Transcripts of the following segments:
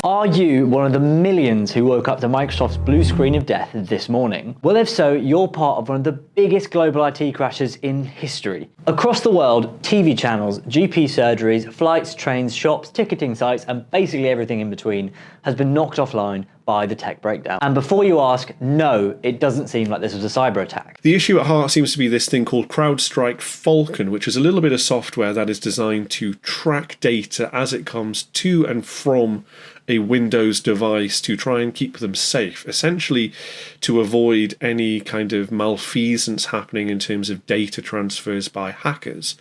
Are you one of the millions who woke up to Microsoft's blue screen of death this morning? Well, if so, you're part of one of the biggest global IT crashes in history. Across the world, TV channels, GP surgeries, flights, trains, shops, ticketing sites, and basically everything in between has been knocked offline by the tech breakdown. And before you ask, no, it doesn't seem like this was a cyber attack. The issue at heart seems to be this thing called CrowdStrike Falcon, which is a little bit of software that is designed to track data as it comes to and from a Windows device to try and keep them safe, essentially to avoid any kind of malfeasance happening in terms of data transfers by hackers.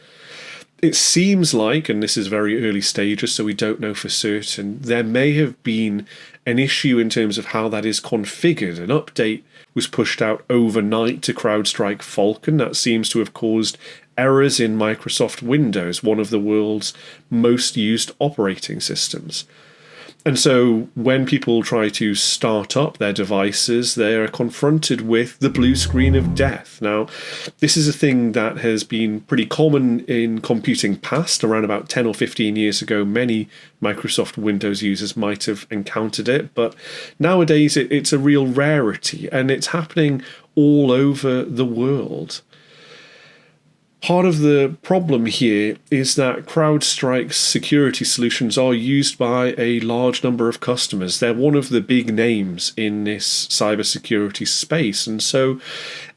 It seems like, and this is very early stages, so we don't know for certain, there may have been an issue in terms of how that is configured. An update was pushed out overnight to CrowdStrike Falcon that seems to have caused errors in Microsoft Windows, one of the world's most used operating systems. And so when people try to start up their devices, they are confronted with the blue screen of death. Now, this is a thing that has been pretty common in computing past. Around about 10 or 15 years ago, many Microsoft Windows users might have encountered it. But nowadays, it's a real rarity, and it's happening all over the world. Part of the problem here is that CrowdStrike's security solutions are used by a large number of customers. They're one of the big names in this cybersecurity space. And so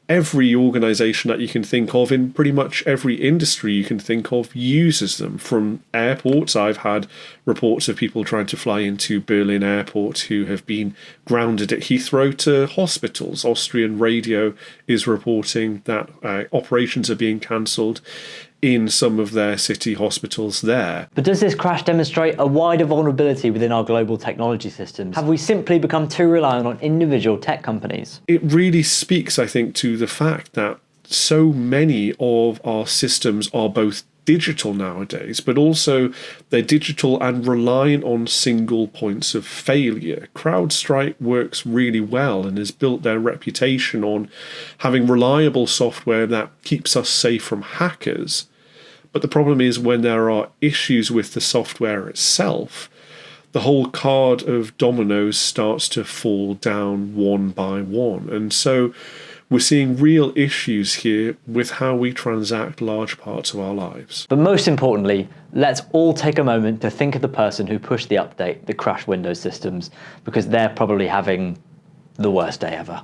every organization that you can think of in pretty much every industry you can think of uses them. From airports, I've had reports of people trying to fly into Berlin airport who have been grounded at Heathrow, to hospitals. Austrian radio is reporting that operations are being cancelled in some of their city hospitals there. But does this crash demonstrate a wider vulnerability within our global technology systems? Have we simply become too reliant on individual tech companies? It really speaks, I think, to the fact that so many of our systems are both digital nowadays, but also they're digital and reliant on single points of failure. CrowdStrike works really well and has built their reputation on having reliable software that keeps us safe from hackers. But the problem is when there are issues with the software itself, the whole card of dominoes starts to fall down one by one. And so we're seeing real issues here with how we transact large parts of our lives. But most importantly, let's all take a moment to think of the person who pushed the update that crashed Windows systems, because they're probably having the worst day ever.